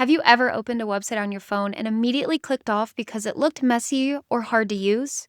Have you ever opened a website on your phone and immediately clicked off because it looked messy or hard to use?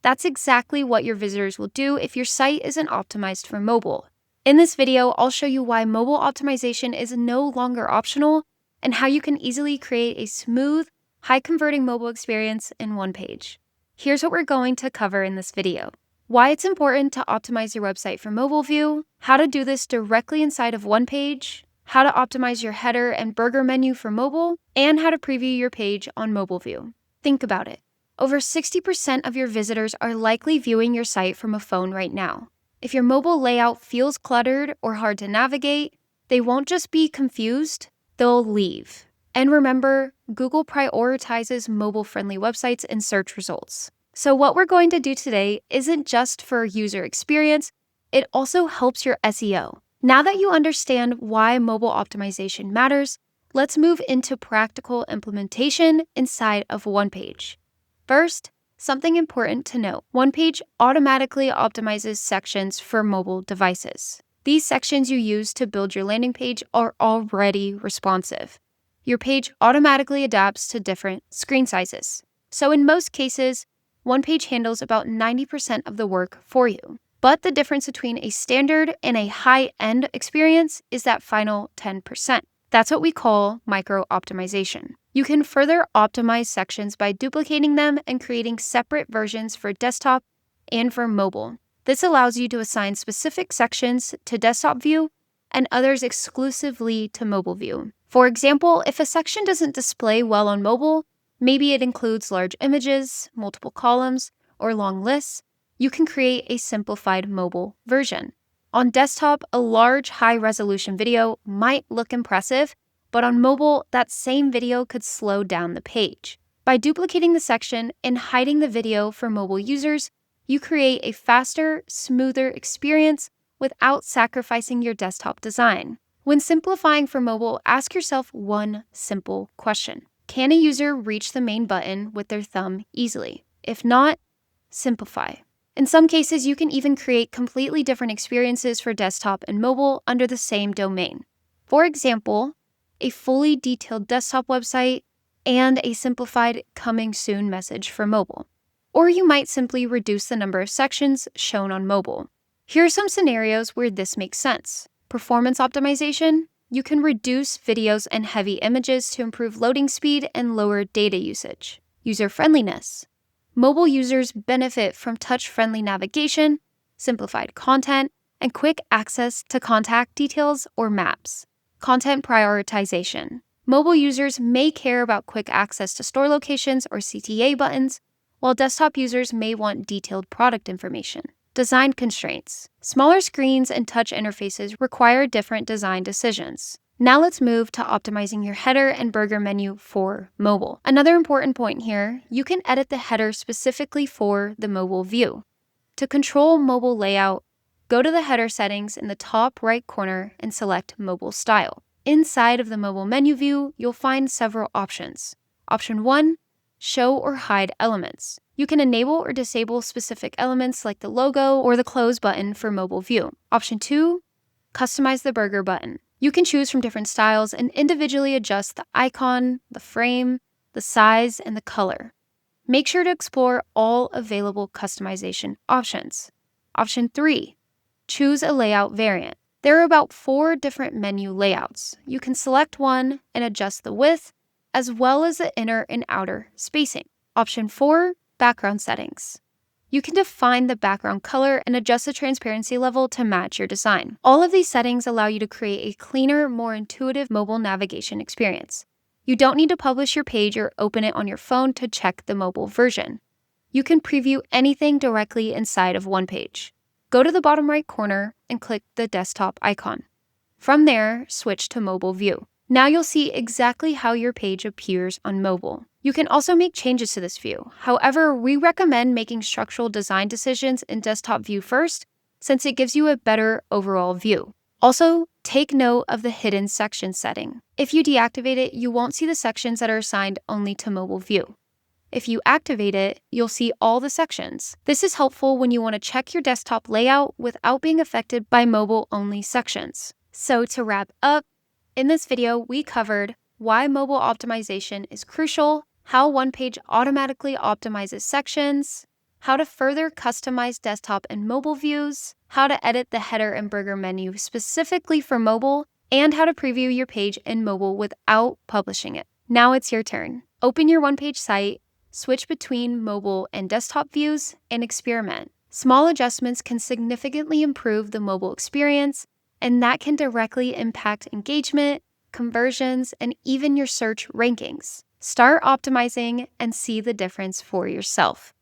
That's exactly what your visitors will do if your site isn't optimized for mobile. In this video, I'll show you why mobile optimization is no longer optional and how you can easily create a smooth, high-converting mobile experience in Onepage. Here's what we're going to cover in this video: why it's important to optimize your website for mobile view, how to do this directly inside of Onepage, how to optimize your header and burger menu for mobile, and how to preview your page on mobile view. Think about it. Over 60% of your visitors are likely viewing your site from a phone right now. If your mobile layout feels cluttered or hard to navigate, they won't just be confused, they'll leave. And remember, Google prioritizes mobile-friendly websites in search results. So what we're going to do today isn't just for user experience, it also helps your SEO. Now that you understand why mobile optimization matters, let's move into practical implementation inside of Onepage. First, something important to note: Onepage automatically optimizes sections for mobile devices. These sections you use to build your landing page are already responsive. Your page automatically adapts to different screen sizes. So in most cases, Onepage handles about 90% of the work for you. But the difference between a standard and a high-end experience is that final 10%. That's what we call micro-optimization. You can further optimize sections by duplicating them and creating separate versions for desktop and for mobile. This allows you to assign specific sections to desktop view and others exclusively to mobile view. For example, if a section doesn't display well on mobile, maybe it includes large images, multiple columns, or long lists, you can create a simplified mobile version. On desktop, a large high-resolution video might look impressive, but on mobile, that same video could slow down the page. By duplicating the section and hiding the video for mobile users, you create a faster, smoother experience without sacrificing your desktop design. When simplifying for mobile, ask yourself one simple question: can a user reach the main button with their thumb easily? If not, simplify. In some cases, you can even create completely different experiences for desktop and mobile under the same domain. For example, a fully detailed desktop website and a simplified "coming soon" message for mobile. Or you might simply reduce the number of sections shown on mobile. Here are some scenarios where this makes sense. Performance optimization: you can reduce videos and heavy images to improve loading speed and lower data usage. User friendliness: mobile users benefit from touch-friendly navigation, simplified content, and quick access to contact details or maps. Content prioritization: mobile users may care about quick access to store locations or CTA buttons, while desktop users may want detailed product information. Design constraints: smaller screens and touch interfaces require different design decisions. Now let's move to optimizing your header and burger menu for mobile. Another important point here: you can edit the header specifically for the mobile view. To control mobile layout, go to the header settings in the top right corner and select Mobile Style. Inside of the mobile menu view, you'll find several options. Option 1, show or hide elements. You can enable or disable specific elements like the logo or the close button for mobile view. Option 2, customize the burger button. You can choose from different styles and individually adjust the icon, the frame, the size, and the color. Make sure to explore all available customization options. Option 3, choose a layout variant. There are about 4 different menu layouts. You can select one and adjust the width, as well as the inner and outer spacing. Option 4, background settings. You can define the background color and adjust the transparency level to match your design. All of these settings allow you to create a cleaner, more intuitive mobile navigation experience. You don't need to publish your page or open it on your phone to check the mobile version. You can preview anything directly inside of Onepage. Go to the bottom right corner and click the desktop icon. From there, switch to mobile view. Now you'll see exactly how your page appears on mobile. You can also make changes to this view. However, we recommend making structural design decisions in desktop view first, since it gives you a better overall view. Also, take note of the hidden section setting. If you deactivate it, you won't see the sections that are assigned only to mobile view. If you activate it, you'll see all the sections. This is helpful when you want to check your desktop layout without being affected by mobile-only sections. So to wrap up, in this video, we covered why mobile optimization is crucial, how Onepage automatically optimizes sections, how to further customize desktop and mobile views, how to edit the header and burger menu specifically for mobile, and how to preview your page in mobile without publishing it. Now it's your turn. Open your Onepage site, switch between mobile and desktop views, and experiment. Small adjustments can significantly improve the mobile experience, and that can directly impact engagement, conversions, and even your search rankings. Start optimizing and see the difference for yourself.